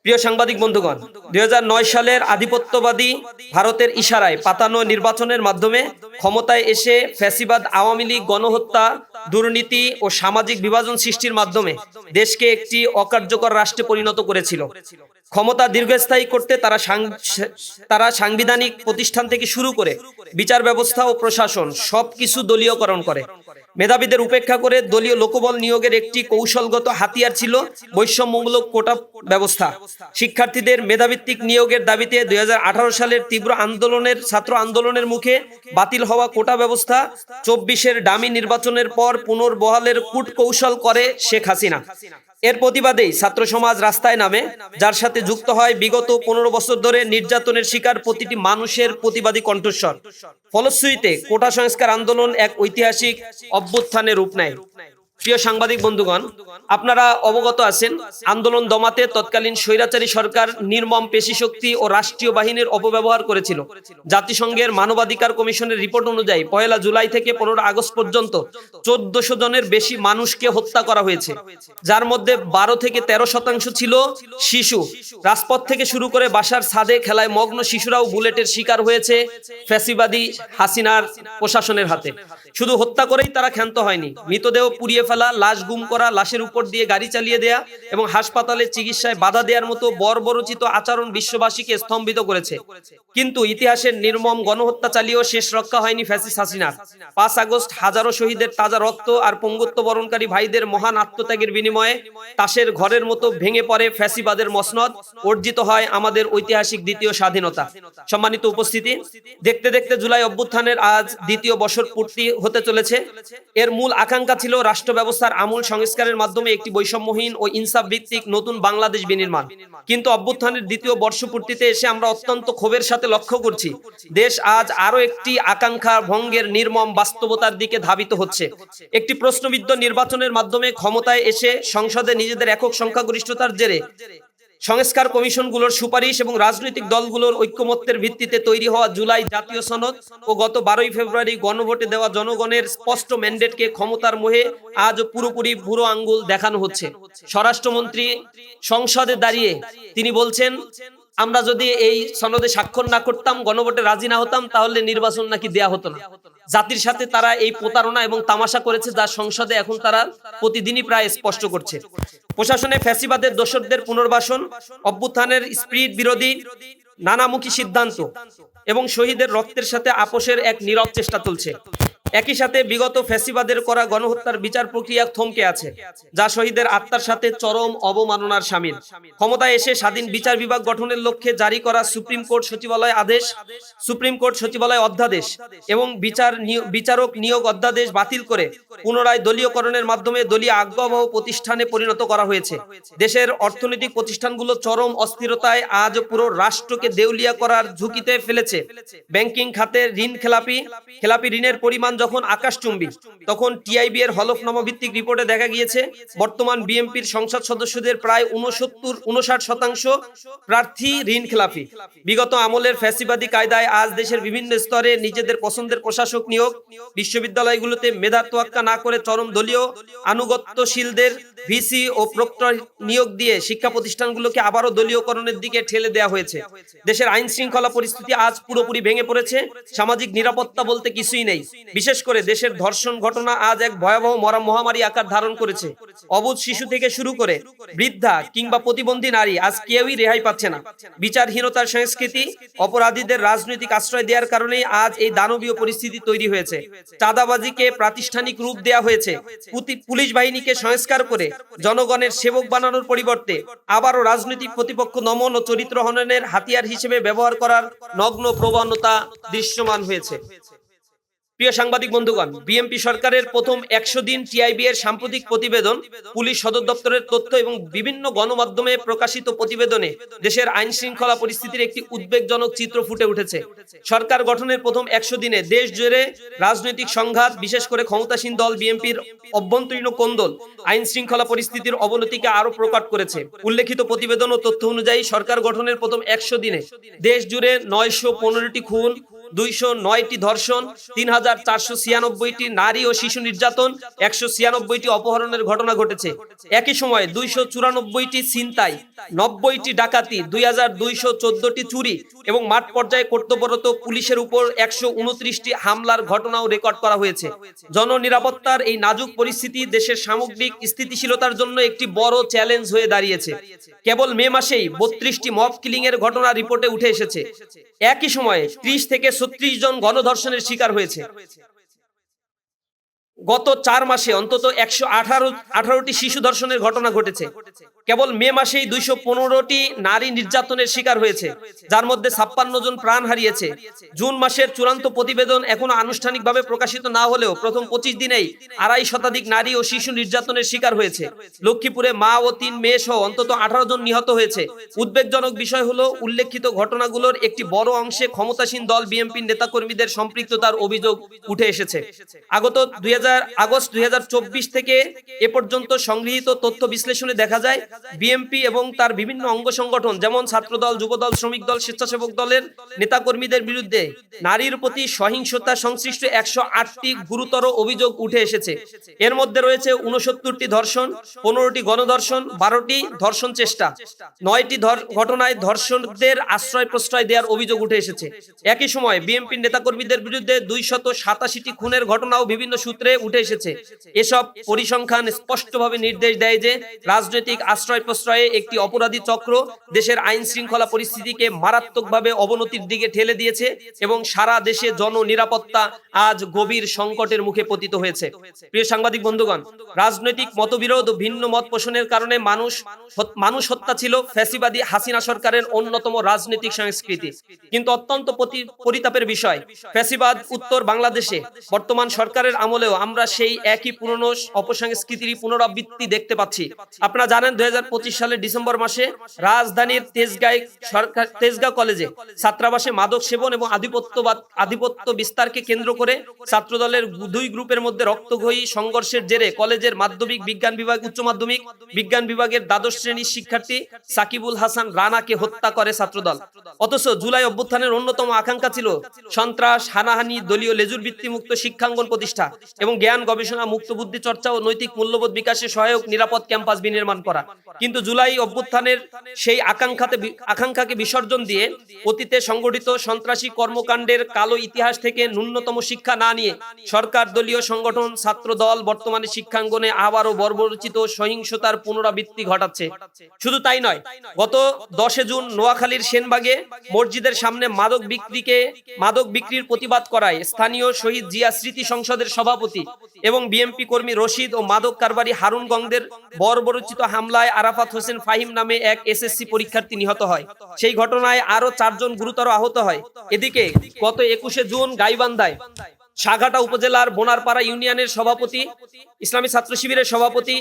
প্রিয় সাংবাদিক বন্ধুগণ, ২০০৯ সালের আধিপত্যবাদী ভারতের ইশারায় পাতানো নির্বাচনের মাধ্যমে ক্ষমতায় এসে ফ্যাসিবাদ আওয়ামী লীগ গণহত্যা, দুর্নীতি ও সামাজিক বিভাজন সৃষ্টির মাধ্যমে দেশকে একটি অকার্যকর রাষ্ট্রে পরিণত করেছিল। ক্ষমতা দীর্ঘস্থায়ী করতে তারা সাংবিধানিক প্রতিষ্ঠান থেকে শুরু করে বিচার ব্যবস্থা ও প্রশাসন সবকিছু দলীয়করণ করে। মেধাবীদের উপেক্ষা করে দলীয় লোকবল নিয়োগের একটি কৌশলগত হাতিয়ার ছিল বৈষম্যমূলক কোটা ব্যবস্থা। শিক্ষার্থীদের মেধাভিত্তিক নিয়োগের দাবিতে ২০১৮ সালের তীব্র ছাত্র আন্দোলনের মুখে বাতিল হওয়া কোটা ব্যবস্থা, ২৪-এর ডামি নির্বাচনের পর পুনর্বহালের কূটকৌশল করে শেখ হাসিনা। এর প্রতিবাদেই ছাত্র সমাজ রাস্তায় নামে, যার সাথে যুক্ত হয় বিগত ১৫ বছর ধরে নির্যাতনের শিকার প্রতিটি মানুষের প্রতিবাদী কণ্ঠস্বর। ফলশ্রুতিতে কোটা সংস্কার আন্দোলন এক ঐতিহাসিক অভ্যুত্থানের রূপ নেয়। প্রিয় সাংবাদিক বন্ধুগণ, আপনারা অবগত আছেন, আন্দোলন দমাতে তৎকালীন স্বৈরাচারী সরকার নির্মম পেশিশক্তি ও রাষ্ট্রীয় বাহিনীর অপব্যবহার করেছিল। জাতিসংঘের মানবাধিকার কমিশনের রিপোর্ট অনুযায়ী ১ জুলাই থেকে ১৫ আগস্ট পর্যন্ত ১৪০০ জনের বেশি মানুষকে হত্যা করা হয়েছে, যার মধ্যে ১২ থেকে ১৩% ছিল শিশু। রাজপথ থেকে শুরু করে বাসার ছাদে খেলায় মগ্ন শিশুরাও বুলেটের শিকার হয়েছে ফ্যাসিবাদী হাসিনার প্রশাসনের হাতে। শুধু হত্যা করেই তারা ক্ষান্ত হয়নি, মৃতদেহ পুড়িয়ে ফেলা, লাশ গুম করা, লাশের উপর দিয়ে গাড়ি চালিয়ে দেয়া এবং হাসপাতালে চিকিৎসায় বাধা দেওয়ার মতো বর্বরোচিত আচরণ বিশ্ববাসীকে স্তম্ভিত করেছে। কিন্তু ইতিহাসের নির্মম গণহত্যা চালিয়েও শেষ রক্ষা হয়নি ফ্যাসিস্ট হাসিনার। ৫ আগস্ট হাজারো শহীদের তাজা রক্ত আর পঙ্গুত্ব বরণকারী ভাইদের মহান আত্মত্যাগের বিনিময়ে তাসের ঘরের মতো ভেঙে পড়ে ফ্যাসিবাদের মসনদ, অর্জিত হয় আমাদের ঐতিহাসিক দ্বিতীয় স্বাধীনতা। সম্মানিত উপস্থিতি, দেখতে দেখতে জুলাই অভ্যুত্থানের আজ দ্বিতীয় বর্ষ পূর্তি হতে চলেছে। এর মূল আকাঙ্ক্ষা ছিল রাষ্ট্র ব্যবস্থার আমূল সংস্কারের মাধ্যমে একটি বৈষম্যহীন ও ইনসাফ ভিত্তিক নতুন বাংলাদেশ বিনির্মাণ। কিন্তু অভ্যুত্থানের দ্বিতীয় বর্ষপূর্তিতে এসে আমরা অত্যন্ত ক্ষোভের সাথে লক্ষ্য করছি, দেশ আজ আরো একটি আকাঙ্ক্ষা ভঙ্গের নির্মম বাস্তবতার দিকে ধাবিত হচ্ছে। একটি প্রশ্নবিদ্ধ নির্বাচনের মাধ্যমে ক্ষমতায় এসে সংসদে নিজেদের একক সংখ্যাগরিষ্ঠতার জেরে সংস্কার কমিশনগুলোর সুপারিশ এবং রাজনৈতিক দলগুলোর ঐক্যমত্যের ভিত্তিতে তৈরি হওয়া জুলাই জাতীয় সনদ ও গত ১২ ফেব্রুয়ারি গণভোটে দেওয়া জনগণের স্পষ্ট ম্যান্ডেটকে ক্ষমতার মোহে আজ পুরোপুরি বুড়ো আঙ্গুল দেখানো হচ্ছে। স্বরাষ্ট্রমন্ত্রী সংসদে দাঁড়িয়ে তিনি বলছেন, আমরা যদি এই সনদে স্বাক্ষর না করতাম, গণভোটে রাজি না হতাম, তাহলে নির্বাচন নাকি দেয়া হতো না। জাতির সাথে তারা এই প্রতারণা এবং তামাশা করেছে, যা সংসদে এখন তারা প্রতিদিনই প্রায় স্পষ্ট করছে। প্রশাসনে ফ্যাসিবাদের দোসরদের পুনর্বাসন, অভ্যুত্থানের স্পিরিট বিরোধী নানামুখী সিদ্ধান্ত এবং শহীদের রক্তের সাথে আপোষের এক নীরব চেষ্টা চলছে। একই সাথে বিগত ফ্যাসিবাদের করা গণহত্যার বিচার প্রক্রিয়া থমকে আছে, যা শহীদের আত্মার সাথে চরম অবমাননার শামিল। ক্ষমতায় এসে স্বাধীন বিচার বিভাগ গঠনের লক্ষ্যে জারি করা সুপ্রিম কোর্ট সচিবালয় আদেশ, সুপ্রিম কোর্ট সচিবালয় অধ্যাদেশ এবং বিচারক নিয়োগ অধ্যাদেশ বাতিল করে পুনরায় দলীয়করণের মাধ্যমে দলীয় আজ্ঞাবহ প্রতিষ্ঠানে পরিণত করা হয়েছে। দেশের অর্থনৈতিক প্রতিষ্ঠানগুলো চরম অস্থিরতায় আজ পুরো রাষ্ট্রকে দেউলিয়া করার ঝুঁকিতে ফেলেছে। ব্যাংকিং খাতে খেলাপি ঋণের পরিমাণ যখন আকাশচুম্বী, তখন টিআইবি এর হলফনামা ভিত্তিক রিপোর্টে দেখা গিয়েছে বর্তমান বিএনপির সংসদ সদস্যদের প্রায় 59% প্রার্থী ঋণ খেলাপি। বিগত আমলের ফ্যাসিবাদী কায়দায় আজ দেশের বিভিন্ন স্তরে নিজেদের পছন্দের প্রশাসক নিয়োগ, বিশ্ববিদ্যালয়গুলোতে মেধার তোয়াক্কা না করে চরম দলীয় আনুগত্যশীলদের ভিসি ও প্রক্টর নিয়োগ দিয়ে শিক্ষা প্রতিষ্ঠানগুলোকে আবারও দলীয়করণের দিকে ঠেলে দেওয়া হয়েছে। দেশের আইন শৃঙ্খলা পরিস্থিতি আজ পুরোপুরি ভেঙে পড়েছে, সামাজিক নিরাপত্তা বলতে কিছুই নেই। বিশেষ করে দেশের ধর্ষণ ঘটনা আজ এক ভয়াবহ মহামারী আকার ধারণ করেছে। অবুঝ শিশু থেকে শুরু করে বৃদ্ধা কিংবা প্রতিবন্ধী নারী আজ কেউই রেহাই পাচ্ছে না। বিচারহীনতার সংস্কৃতি, অপরাধীদের রাজনৈতিক আশ্রয় দেওয়ার কারণেই আজ এই দানবীয় পরিস্থিতি তৈরি হয়েছে। চাঁদাবাজিকে প্রাতিষ্ঠানিক রূপ দেওয়া হয়েছে। পুলিশ বাহিনীকে সংস্কার করে জনগণের সেবক বানানোর পরিবর্তে আবারও রাজনৈতিক প্রতিপক্ষ দমন ও চরিত্র হননের হাতিয়ার হিসেবে ব্যবহার করার নগ্ন প্রবণতা দৃশ্যমান হয়েছে। প্রিয় সাংবাদিক বন্ধুগণ, বিএনপি সরকারের প্রথম ১০০ দিন টিআইবি এর সাম্প্রতিক প্রতিবেদন, পুলিশ সদর দপ্তরের তথ্য এবং বিভিন্ন গণমাধ্যমে প্রকাশিত প্রতিবেদনে দেশের আইন শৃঙ্খলা পরিস্থিতির একটি উদ্বেগজনক চিত্র ফুটে উঠেছে। সরকার গঠনের প্রথম ১০০ দিনে দেশ জুড়ে রাজনৈতিক সংঘাত, বিশেষ করে ক্ষমতাসীন দল বিএনপির অভ্যন্তরীণ কোন্দল আইন শৃঙ্খলা পরিস্থিতির অবনতিকে আরো প্রকট করেছে। উল্লেখিত প্রতিবেদন ও তথ্য অনুযায়ী সরকার গঠনের প্রথম ১০০ দিনে দেশ জুড়ে ৯১৫টি খুন, 209টি ধর্ষণ, 3496টি নারী ও শিশু নির্যাতন, 196টি অপহরণের ঘটনা ঘটেছে। একই সময়ে 294টি ছিনতাই, 90টি ডাকাতি, 2214টি চুরি এবং মাঠ পর্যায়ে কর্তব্যরত পুলিশের উপর 129টি হামলার ঘটনাও রেকর্ড করা হয়েছে। জননিরাপত্তার এই নাজুক পরিস্থিতি দেশের সামগ্রিক স্থিতিশীলতার জন্য একটি বড় চ্যালেঞ্জ হয়ে দাঁড়িয়েছে। কেবল মে মাসেই 32টি মব কিলিং এর ঘটনা রিপোর্টে উঠে এসেছে। একই সময়ে 30 থেকে 36 জন গণধর্ষণের শিকার হয়েছে। গত 4 মাসে অন্তত 118টি শিশু ধর্ষণের ঘটনা ঘটেছে। কেবল মে মাসেই 215টি নারী নির্যাতনের শিকার হয়েছে, যার মধ্যে 56 জন প্রাণ হারিয়েছে। জুন মাসের চূড়ান্ত প্রতিবেদন এখনো আনুষ্ঠানিকভাবে প্রকাশিত না হলেও প্রথম 25 দিনেই 2.5 শতাধিক নারী ও শিশু নির্যাতনের শিকার হয়েছে। লক্ষ্মীপুরে মা ও 3 মেয়ে সহ অন্তত 18 জন নিহত হয়েছে। উদ্বেগজনক বিষয় হলো উল্লেখিত ঘটনাগুলোর একটি বড় অংশে ক্ষমতাসীন দল বিএনপির নেতাকর্মীদের সম্পৃক্ততার অভিযোগ উঠে এসেছে। আগস্ট 2024 থেকে এ পর্যন্ত সংগৃহীত তথ্য বিশ্লেষণে দেখা যায় বিএনপি এবং তার বিভিন্ন অঙ্গ সংগঠন যেমন ছাত্রদল, যুবদল, শ্রমিক দল, স্বেচ্ছাসেবক দলের নেতাকর্মীদের বিরুদ্ধে নারীর প্রতি সহিংসতা সংশ্লিষ্ট 108টি গুরুতর অভিযোগ উঠে এসেছে। এর মধ্যে রয়েছে 69টি ধর্ষণ, 15টি গণধর্ষণ, 12টি ধর্ষণ চেষ্টা, 9টি ঘটনায় ধর্ষকদের আশ্রয় প্রশ্রয় দেওয়ার অভিযোগ উঠে এসেছে। একই সময় বিএনপির নেতাকর্মীদের বিরুদ্ধে 287টি খুনের ঘটনাও বিভিন্ন সূত্রে উঠে এসেছে। এসব পরিসংখ্যান স্পষ্টভাবে নির্দেশ দেয় যে রাজনৈতিক আশ্রয় প্রশ্রয়ে একটি অপরাধী চক্র দেশের আইন শৃঙ্খলা পরিস্থিতিকে মারাত্মকভাবে অবনতির দিকে ঠেলে দিয়েছে এবং সারা দেশে জননিরাপত্তা আজ গভীর সংকটের মুখে পতিত হয়েছে। প্রিয় সাংবাদিক বন্ধুগণ, রাজনৈতিক মতবিরোধ ও ভিন্ন মত পোষণের কারণে মানুষ হত্যা ছিল ফ্যাসিবাদী হাসিনা সরকারের অন্যতম রাজনৈতিক সংস্কৃতি। কিন্তু অত্যন্ত পরিতাপের বিষয়, ফ্যাসিবাদ উত্তর বাংলাদেশে বর্তমান সরকারের আমলেও আমরা সেই একই পুরনো অপসংস্কৃতির পুনরাবৃত্তি দেখতে পাচ্ছি। আপনারা জানেন 2025 সালের ডিসেম্বর মাসে রাজধানীর তেজগাঁও কলেজে ছাত্রাবাসে মাদক সেবন এবং আধিপত্য বিস্তারকে কেন্দ্র করে ছাত্রদলের 2 গ্রুপের মধ্যে রক্তক্ষয়ী সংঘর্ষের জেরে কলেজের মাধ্যমিক বিজ্ঞান বিভাগ, উচ্চ মাধ্যমিক বিজ্ঞান বিভাগের 12শ শ্রেণীর শিক্ষার্থী সাকিবুল হাসান রানাকে হত্যা করে ছাত্রদল। অথচ জুলাই অভ্যুত্থানের অন্যতম আকাঙ্ক্ষা ছিল সন্ত্রাস, হানাহানি, দলীয় লেজুর ভিত্তিমুক্ত শিক্ষাঙ্গন প্রতিষ্ঠা এবং জ্ঞান গবেষণা, মুক্ত বুদ্ধি চর্চা ও নৈতিক মূল্যবোধ বিকাশে সহায়ক নিরাপদ ক্যাম্পাস বিনির্মাণ করা। কিন্তু জুলাই অভ্যুত্থানের সেই আকাঙ্ক্ষাকে বিসর্জন দিয়ে অতীতে সংগঠিত সন্ত্রাসী কর্মকাণ্ডের কালো ইতিহাস থেকে ন্যূনতম শিক্ষা না নিয়ে সরকার দলীয় সংগঠন ছাত্র দল বর্তমানে শিক্ষাঙ্গনে আবারও বর্বরচিত সহিংসতার পুনরাবৃত্তি ঘটাচ্ছে। শুধু তাই নয়, গত 10 জুন নোয়াখালীর সেনবাগে মসজিদের সামনে মাদক বিক্রির প্রতিবাদ করায় স্থানীয় শহীদ জিয়া স্মৃতি সংসদের সভাপতি এবং বিএনপি কর্মী রশিদ ও মাদক কারবারি হারুন গংদের বর্বরচিত হামলায় আরাফাত হোসেন ফাহিম নামে এক এসএসসি পরীক্ষার্থী নিহত হয়। সেই ঘটনায় আরো 4 জন গুরুতর আহত হয়। এদিকে গত 21 জুন গাইবান্ধায় সাঘাটা উপজেলার বোনারপাড়া ইউনিয়নের সভাপতি, ইসলামী ছাত্র শিবিরের সভাপতি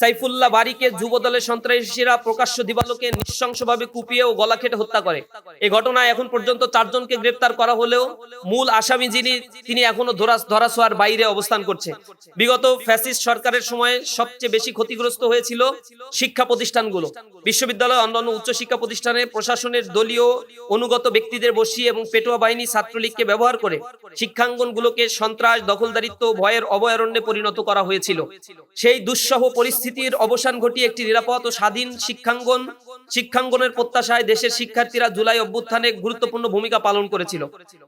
সাইফুল্লাহ বারীকে যুবদলের সন্ত্রাসীরা প্রকাশ্য দিবালোকে নৃশংসভাবে কুপিয়ে ও গলা কেটে হত্যা করে। এই ঘটনায় এখন পর্যন্ত 4 জনকে গ্রেফতার করা হলেও মূল আসামি তিনি এখনো ধরাছোঁয়ার বাইরে অবস্থান করছে। বিগত ফ্যাসিস্ট সরকারের সময়ে সবচেয়ে বেশি ক্ষতিগ্রস্ত হয়েছিল শিক্ষা প্রতিষ্ঠানগুলো। বিশ্ববিদ্যালয়, অন্যান্য উচ্চ শিক্ষা প্রতিষ্ঠানে প্রশাসনের দলীয় অনুগত ব্যক্তিদের বসিয়ে এবং পেটোয়া বাহিনী ছাত্রলীগকে ব্যবহার করে শিক্ষাঙ্গনগুলোকে সন্ত্রাস, দখলদারিত্ব, ভয়ের অভয়ারণ্যে পরিণত করা হয়েছিল। সেই দুঃসহ পরিস্থিতির অবসান ঘটিয়ে একটি নিরাপদ ও স্বাধীন শিক্ষাঙ্গনের প্রত্যাশায় দেশের শিক্ষার্থীরা জুলাই অভ্যুত্থানে গুরুত্বপূর্ণ ভূমিকা পালন করেছিল।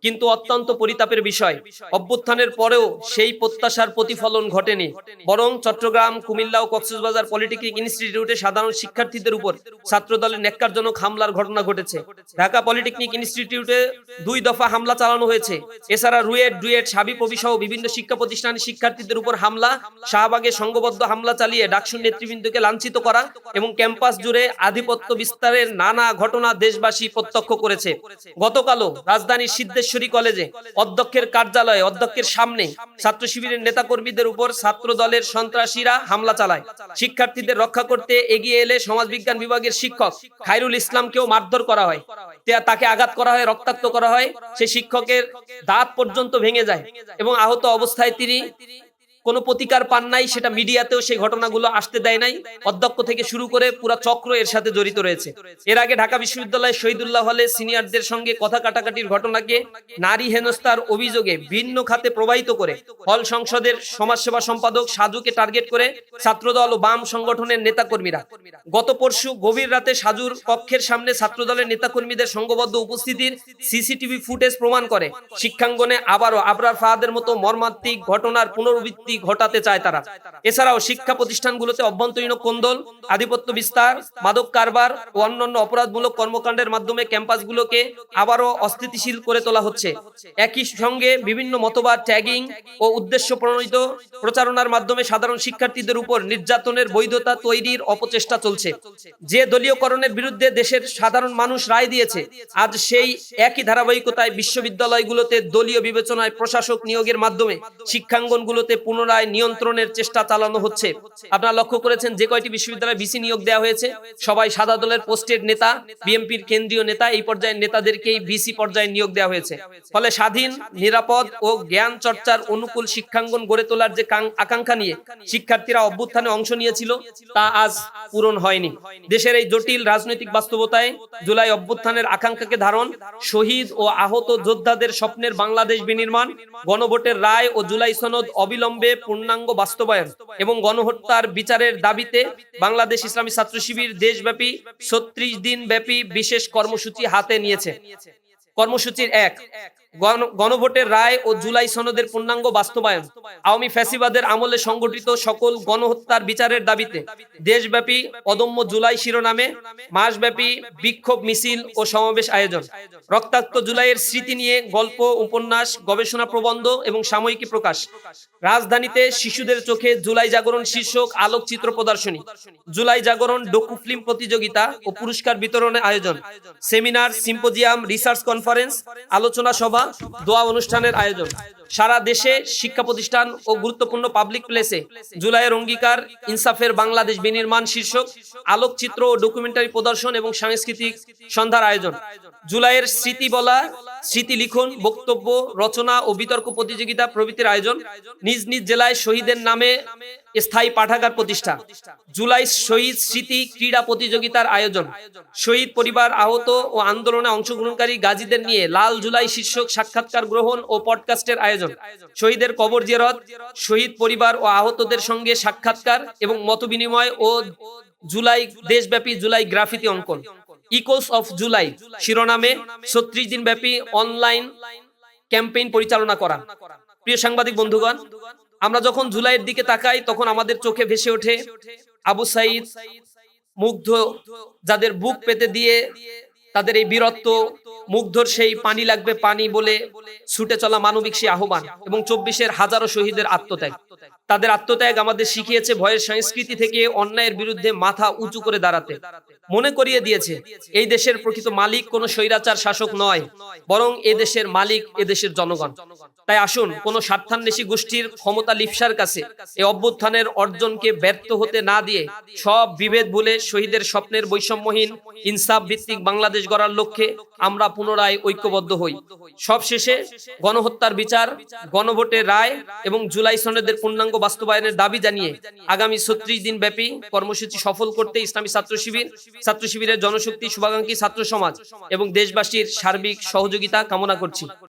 কিন্তু অত্যন্ত পরিতাপের বিষয়, অভ্যুত্থানের পরেও সেই প্রত্যাশার প্রতিফলন ঘটেনি, বরং চট্টগ্রাম, কুমিল্লা ও কক্সবাজার পলিটেকনিক ইনস্টিটিউটে সাধারণ শিক্ষার্থীদের উপর ছাত্রদলের ন্যাক্কারজনক হামলার ঘটনা ঘটেছে। ঢাকা পলিটেকনিক ইনস্টিটিউটে 2 দফা হামলা চালানো হয়েছে। এছাড়া রুয়েট, সাবিপ্রবি সহ বিভিন্ন শিক্ষা প্রতিষ্ঠানের শিক্ষার্থীদের উপর হামলা, শাহবাগে সংঘবদ্ধ হামলা চালিয়ে ডাকসুর নেতৃবৃন্দকে লাঞ্ছিত করা এবং ক্যাম্পাস জুড়ে আধিপত্য বিস্তারের নানা ঘটনা দেশবাসী প্রত্যক্ষ করেছে। গতকালও রাজধানীর সিদ্ধেশ্বরী কলেজে অধ্যক্ষের কার্যালয়ে অধ্যক্ষের সামনে ছাত্র শিবিরের নেতাকর্মীদের উপর ছাত্র দলের সন্ত্রাসীরা হামলা চালায়। শিক্ষার্থীদের রক্ষা করতে এগিয়ে এলে সমাজবিজ্ঞান বিভাগের শিক্ষক খায়রুল ইসলামকেও মারধর করা হয়, তাকে আঘাত করা হয়, রক্তাক্ত করা হয়। সেই শিক্ষকের দাঁত পর্যন্ত ভেঙে যায় এবং আহত অবস্থায় কোনো প্রতিকার পান নাই, সেটা মিডিয়াতেও সেই ঘটনাগুলো আসতে দেয় নাই। অধ্যক্ষ থেকে শুরু করে পুরো চক্র এর সাথে জড়িত রয়েছে। এর আগে ঢাকা বিশ্ববিদ্যালয়ের শহীদুল্লাহ হলে সিনিয়রদের সঙ্গে কথা কাটাকাটির ঘটনাকে নারী হেনস্থার অভিযোগে ভিন্ন খাতে প্রবাহিত করে হল সংসদের সমাজসেবা সম্পাদক সাজুকে টার্গেট করে ছাত্রদল ও বাম সংগঠনের নেতাকর্মীরা গত পরশু গভীর রাতে সাজুর কক্ষের সামনে ছাত্রদলের নেতাকর্মীদের সংঘবদ্ধ উপস্থিতির সিসিটিভি ফুটেজ প্রমাণ করে শিক্ষাঙ্গনে আবারও আবরার ফাহাদের মতো মর্মান্তিক ঘটনার পুনরাবৃত্তি ঘটাতে চায় তারা। এছাড়াও শিক্ষা প্রতিষ্ঠানগুলোতে অভ্যন্তরীণ কোন্দল, আধিপত্য বিস্তার, মাদক কারবার ও অন্যান্য অপরাধমূলক কর্মকাণ্ডের মাধ্যমে ক্যাম্পাসগুলোকে আবারও অস্থিতিশীল করে তোলা হচ্ছে। একই সঙ্গে বিভিন্ন মতবাদ ট্যাগিং ও উদ্দেশ্য প্রণোদিত প্রচারণার মাধ্যমে সাধারণ শিক্ষার্থীদের উপর নির্যাতনের বৈধতা তৈরির অপচেষ্টা চলছে। যে দলীয়করণের বিরুদ্ধে দেশের সাধারণ মানুষ রায় দিয়েছে, আজ সেই একই ধারাবাহিকতায় বিশ্ববিদ্যালয়গুলোতে দলীয় বিবেচনায় প্রশাসক নিয়োগের মাধ্যমে শিক্ষাঙ্গনগুলোতে পুনরায় নিয়ন্ত্রণের চেষ্টা চালানো হচ্ছে। আপনারা লক্ষ্য করেছেন যে কয়টি বিশ্ববিদ্যালয়ে ভিসি নিয়োগ দেওয়া হয়েছে সবাই সাদা দলের পোস্টেড নেতা, বিএনপির কেন্দ্রীয় নেতা, এই পর্যায়ের নেতাদেরকেই ভিসি পর্যায়ে নিয়োগ দেওয়া হয়েছে। ফলে স্বাধীন, নিরাপদ ও জ্ঞান চর্চার অনুকূল শিক্ষাঙ্গন গড়ে তোলার যে আকাঙ্ক্ষা নিয়ে শিক্ষার্থীরা অভ্যুত্থানে অংশ নিয়েছিল তা আজ পূরণ হয়নি। দেশের এই জটিল রাজনৈতিক বাস্তবতায় জুলাই অভ্যুত্থানের আকাঙ্ক্ষাকে ধারণ, শহীদ ও আহত যোদ্ধাদের স্বপ্নের বাংলাদেশ বিনির্মাণ, গণভোটের রায় ও জুলাই সনদ অবিলম্বে পূর্ণাঙ্গ বাস্তবায়ন এবং গণহত্যার বিচারের দাবিতে বাংলাদেশ ইসলামী ছাত্র শিবির দেশব্যাপী ৩৬ দিন ব্যাপী বিশেষ কর্মসূচি হাতে নিয়েছে। কর্মসূচির ১, গণভোটের রায় ও জুলাই সনদের পূর্ণাঙ্গ বাস্তবায়ন। আওয়ামী ফ্যাসিবাদের আমলে সংগঠিত সকল গণহত্যার বিচারের দাবিতে দেশব্যাপী অদম্য জুলাই শিরোনামে মাসব্যাপী বিক্ষোভ মিছিল ও সমাবেশ আয়োজন। রক্তাক্ত জুলাইয়ের স্মৃতি নিয়ে গল্প, উপন্যাস, গবেষণা প্রবন্ধ এবং সাময়িকী প্রকাশ। রাজধানীতে শিশুদের চোখে জুলাই জাগরণ শীর্ষক আলোকচিত্র প্রদর্শনী। জুলাই জাগরণ ডকু ফিল্ম প্রতিযোগিতা ও পুরস্কার বিতরণের আয়োজন। সেমিনার, সিম্পোজিয়াম, রিসার্চ কনফারেন্স, আলোচনা সভা, দোয়া অনুষ্ঠানের আয়োজন। সারা দেশে শিক্ষা প্রতিষ্ঠান ও গুরুত্বপূর্ণ পাবলিক প্লেসে জুলাইয়ের অঙ্গীকার, ইনসাফের বাংলাদেশ বিনির্মাণ শীর্ষক আলোকচিত্র ও ডকুমেন্টারি প্রদর্শন এবং সাংস্কৃতিক সন্ধ্যার আয়োজন। জুলাইয়ের স্মৃতি বলা, স্মৃতি লিখন, বক্তব্য রচনা ও বিতর্ক প্রতিযোগিতা প্রভৃতির আয়োজন। নিজ নিজ জেলায় শহীদের নামে স্থায়ী পাঠাগার প্রতিষ্ঠা। জুলাই শহীদ স্মৃতি ক্রীড়া প্রতিযোগিতার আয়োজন। শহীদ পরিবার, আহত ও আন্দোলনে অংশগ্রহণকারী গাজীদের নিয়ে লাল জুলাই শীর্ষক সাক্ষাৎকার গ্রহণ ও পডকাস্টের আয়োজন। শহীদের কবর জিয়ারত, শহীদ পরিবার ও আহতদের সঙ্গে সাক্ষাৎকার এবং মতবিনিময় ও জুলাই দেশব্যাপী জুলাই গ্রাফিতি অঙ্কন। ইকোস অফ জুলাই শিরোনামে ৩৬ দিন ব্যাপী অনলাইন ক্যাম্পেইন পরিচালনা করা। প্রিয় সাংবাদিক বন্ধুগণ, আমরা যখন জুলাইয়ের দিকে তাকাই তখন আমাদের চোখে ভেসে ওঠে আবু সাঈদ, মুগ্ধ, যাদের বুক পেতে দিয়ে তাদের এই বীরত্ব, মুগ্ধর সেই পানি লাগবে পানি বলে ছুটে চলা মানবিক সেই আহ্বান এবং ২৪-এর হাজারো শহীদের আত্মত্যাগ। তাদের আত্মত্যাগ আমাদের শিখিয়েছে ভয়ের সংস্কৃতি থেকে অন্যায়ের বিরুদ্ধে মাথা উঁচু করে দাঁড়াতে। মনে করিয়ে দিয়েছে এই দেশের প্রকৃত মালিক কোনো স্বৈরাচার শাসক নয়, বরং এ দেশের মালিক এ দেশের জনগণ। তাই আসুন কোনো স্বার্থান্বেষী গোষ্ঠীর ক্ষমতা লিপ্সার কাছে এই অভ্যুত্থানের অর্জনকে ব্যর্থ হতে না দিয়ে সব বিভেদ ভুলে শহীদের স্বপ্নের বৈষম্যহীন ইনসাফ ভিত্তিক বাংলাদেশ গড়ার লক্ষ্যে আমরা পুনরায় ঐক্যবদ্ধ হই। সবশেষে গণহত্যার বিচার, গণভোটের রায় এবং জুলাই সনদের পূর্ণাঙ্গ বাস্তবায়নের দাবি জানিয়ে আগামী ৩৬ দিন ব্যাপী কর্মসূচি সফল করতে ইসলামী ছাত্র শিবিরের জনশক্তি, শুভাকাঙ্ক্ষী ছাত্র সমাজ এবং দেশবাসীর সার্বিক সহযোগিতা কামনা করছি।